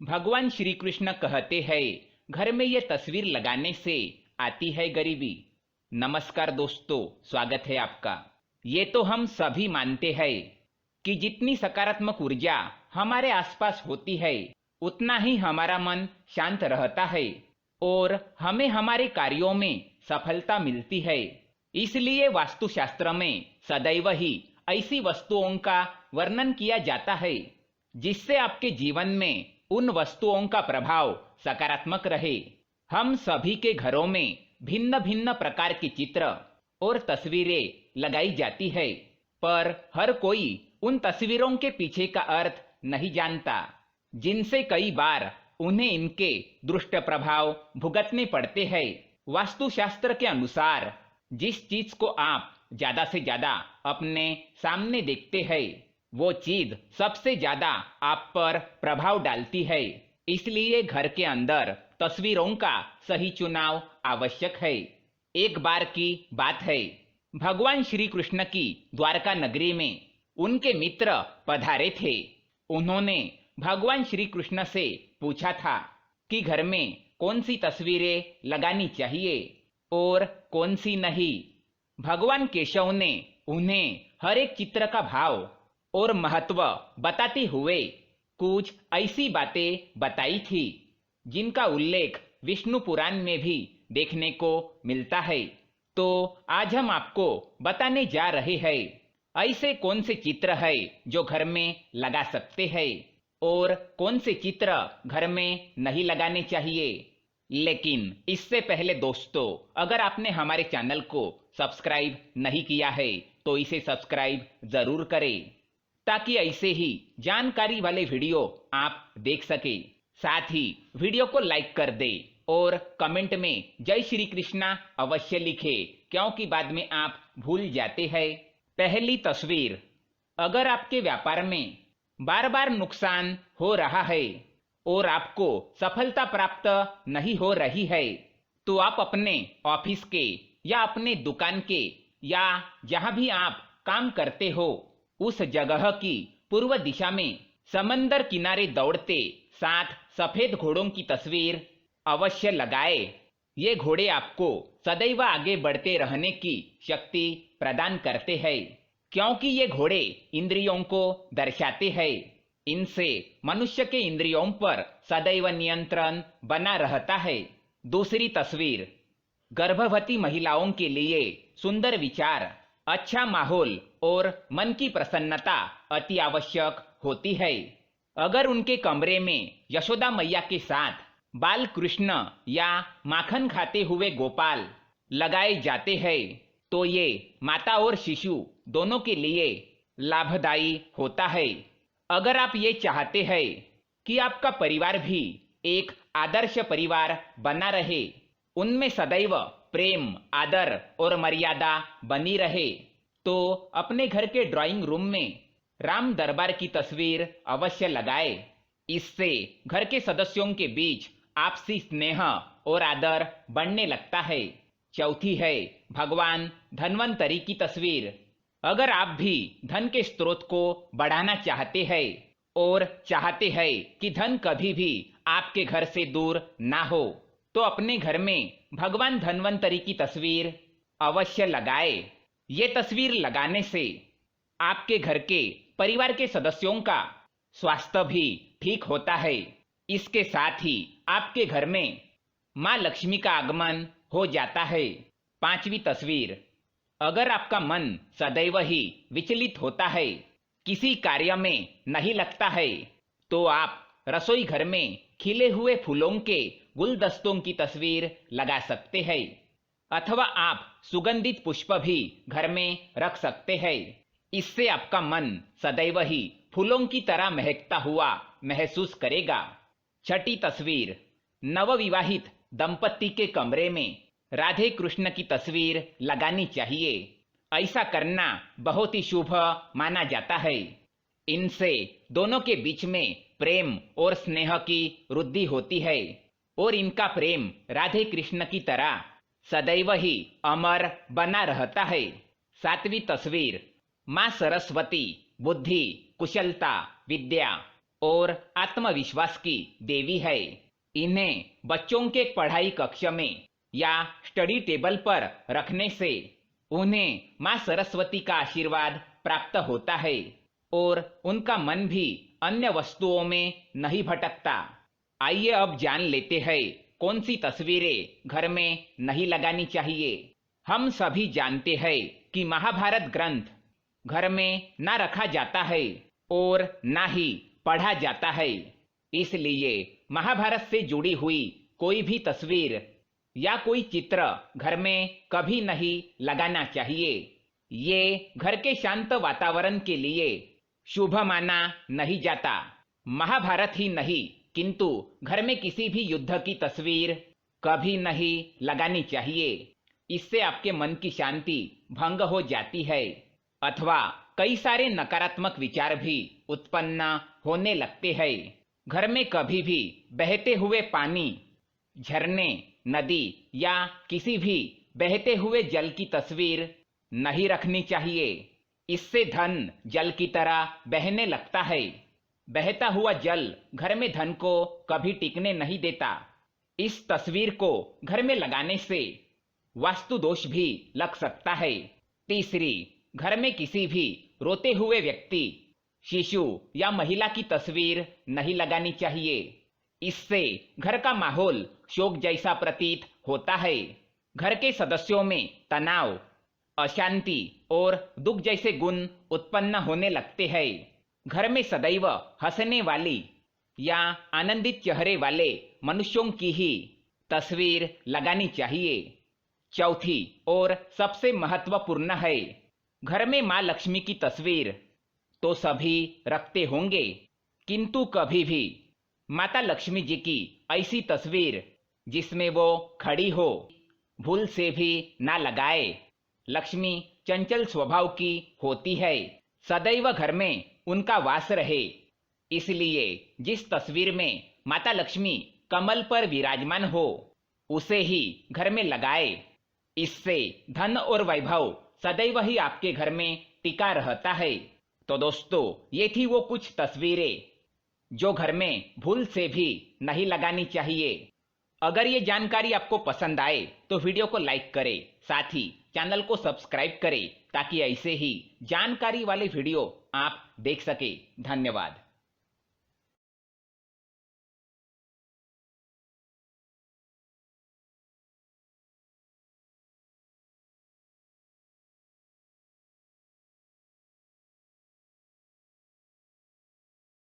भगवान श्री कृष्ण कहते हैं, घर में ये तस्वीर लगाने से आती है गरीबी। नमस्कार दोस्तों, स्वागत है आपका। ये तो हम सभी मानते हैं कि जितनी सकारात्मक ऊर्जा हमारे आसपास होती है, उतना ही हमारा मन शांत रहता है और हमें हमारे कार्यों में सफलता मिलती है। इसलिए वास्तुशास्त्र में सदैव ही ऐसी वस्तुओं का वर्णन किया जाता है जिससे आपके जीवन में उन वस्तुओं का प्रभाव सकारात्मक रहे। हम सभी के घरों में भिन्न भिन्न प्रकार के चित्र और तस्वीरें लगाई जाती है, पर हर कोई उन तस्वीरों के पीछे का अर्थ नहीं जानता, जिनसे कई बार उन्हें इनके दुष्ट प्रभाव भुगतने पड़ते हैं। वास्तुशास्त्र के अनुसार जिस चीज को आप ज्यादा से ज्यादा अपने सामने देखते हैं, वो चीज सबसे ज्यादा आप पर प्रभाव डालती है। इसलिए घर के अंदर तस्वीरों का सही चुनाव आवश्यक है। एक बार की बात है, भगवान श्री कृष्ण की द्वारका नगरी में उनके मित्र पधारे थे। उन्होंने भगवान श्री कृष्ण से पूछा था कि घर में कौन सी तस्वीरें लगानी चाहिए और कौन सी नहीं। भगवान केशव ने उन्हें हर एक चित्र का भाव और महत्व बताते हुए कुछ ऐसी बातें बताई थी जिनका उल्लेख विष्णु पुराण में भी देखने को मिलता है। तो आज हम आपको बताने जा रहे हैं ऐसे कौन से चित्र है जो घर में लगा सकते हैं और कौन से चित्र घर में नहीं लगाने चाहिए। लेकिन इससे पहले दोस्तों, अगर आपने हमारे चैनल को सब्सक्राइब नहीं किया है तो इसे सब्सक्राइब जरूर करें, ताकि ऐसे ही जानकारी वाले वीडियो आप देख सके। साथ ही वीडियो को लाइक कर दे और कमेंट में जय श्री कृष्णा अवश्य लिखे, क्योंकि बाद में आप भूल जाते हैं। पहली तस्वीर, अगर आपके व्यापार में बार बार नुकसान हो रहा है और आपको सफलता प्राप्त नहीं हो रही है, तो आप अपने ऑफिस के या अपने दुकान के या जहां भी आप काम करते हो, उस जगह की पूर्व दिशा में समंदर किनारे दौड़ते 7 सफेद घोड़ों की तस्वीर अवश्य लगाए। ये घोड़े आपको सदैव आगे बढ़ते रहने की शक्ति प्रदान करते हैं, क्योंकि ये घोड़े इंद्रियों को दर्शाते हैं। इनसे मनुष्य के इंद्रियों पर सदैव नियंत्रण बना रहता है। दूसरी तस्वीर, गर्भवती महिलाओं के लिए सुंदर विचार, अच्छा माहौल और मन की प्रसन्नता अति आवश्यक होती है। अगर उनके कमरे में यशोदा मैया के साथ बाल कृष्ण या माखन खाते हुए गोपाल लगाए जाते हैं, तो ये माता और शिशु दोनों के लिए लाभदायी होता है। अगर आप ये चाहते हैं कि आपका परिवार भी एक आदर्श परिवार बना रहे, उनमें सदैव प्रेम, आदर और मर्यादा बनी रहे, तो अपने घर के ड्राइंग रूम में राम दरबार की तस्वीर अवश्य लगाए। इससे घर के सदस्यों के बीच आपसी स्नेह और आदर बढ़ने लगता है। चौथी है भगवान धन्वंतरी की तस्वीर। अगर आप भी धन के स्रोत को बढ़ाना चाहते हैं और चाहते हैं कि धन कभी भी आपके घर से दूर ना हो, तो अपने घर में भगवान धन्वंतरी की तस्वीर अवश्य लगाए। ये तस्वीर लगाने से आपके घर के परिवार के सदस्यों का स्वास्थ्य भी ठीक होता है। इसके साथ ही आपके घर में माँ लक्ष्मी का आगमन हो जाता है। पांचवी तस्वीर, अगर आपका मन सदैव ही विचलित होता है, किसी कार्य में नहीं लगता है, तो आप रसोई घर में खिले हुए फूलों के गुलदस्तों की तस्वीर लगा सकते हैं, अथवा आप सुगंधित पुष्प भी घर में रख सकते हैं। इससे आपका मन सदैव ही फूलों की तरह महकता हुआ महसूस करेगा। छठी तस्वीर, नवविवाहित दंपति के कमरे में राधे कृष्ण की तस्वीर लगानी चाहिए। ऐसा करना बहुत ही शुभ माना जाता है। इनसे दोनों के बीच में प्रेम और स्नेह की वृद्धि होती है और इनका प्रेम राधे कृष्ण की तरह सदैव ही अमर बना रहता है। सातवीं तस्वीर, माँ सरस्वती बुद्धि, कुशलता, विद्या और आत्मविश्वास की देवी है। इन्हें बच्चों के पढ़ाई कक्ष में या स्टडी टेबल पर रखने से उन्हें माँ सरस्वती का आशीर्वाद प्राप्त होता है और उनका मन भी अन्य वस्तुओं में नहीं भटकता। आइए अब जान लेते हैं कौन सी तस्वीरें घर में नहीं लगानी चाहिए। हम सभी जानते हैं कि महाभारत ग्रंथ घर में ना रखा जाता है और ना ही पढ़ा जाता है, इसलिए महाभारत से जुड़ी हुई कोई भी तस्वीर या कोई चित्र घर में कभी नहीं लगाना चाहिए। ये घर के शांत वातावरण के लिए शुभ माना नहीं जाता। महाभारत ही नहीं किंतु घर में किसी भी युद्ध की तस्वीर कभी नहीं लगानी चाहिए। इससे आपके मन की शांति भंग हो जाती है अथवा कई सारे नकारात्मक विचार भी उत्पन्न होने लगते हैं। घर में कभी भी बहते हुए पानी, झरने, नदी या किसी भी बहते हुए जल की तस्वीर नहीं रखनी चाहिए। इससे धन जल की तरह बहने लगता है। बहता हुआ जल घर में धन को कभी टिकने नहीं देता। इस तस्वीर को घर में लगाने से वास्तु दोष भी लग सकता है। तीसरी, घर में किसी भी रोते हुए व्यक्ति, शिशु या महिला की तस्वीर नहीं लगानी चाहिए। इससे घर का माहौल शोक जैसा प्रतीत होता है। घर के सदस्यों में तनाव, अशांति और दुख जैसे गुण उत्पन्न होने लगते हैं। घर में सदैव हंसने वाली या आनंदित चेहरे वाले मनुष्यों की ही तस्वीर लगानी चाहिए। चौथी और सबसे महत्वपूर्ण है, घर में माँ लक्ष्मी की तस्वीर तो सभी रखते होंगे, किंतु कभी भी माता लक्ष्मी जी की ऐसी तस्वीर जिसमें वो खड़ी हो भूल से भी ना लगाए। लक्ष्मी चंचल स्वभाव की होती है, सदैव घर में उनका वास रहे। इसलिए जिस तस्वीर में माता लक्ष्मी कमल पर विराजमान हो उसे ही घर में लगाए। इससे धन और वैभव सदैव ही आपके घर में टिका रहता है। तो दोस्तों, ये थी वो कुछ तस्वीरें जो घर में भूल से भी नहीं लगानी चाहिए। अगर ये जानकारी आपको पसंद आए तो वीडियो को लाइक करें, साथ ही चैनल को सब्सक्राइब करें ताकि ऐसे ही जानकारी वाले वीडियो आप देख सके। धन्यवाद।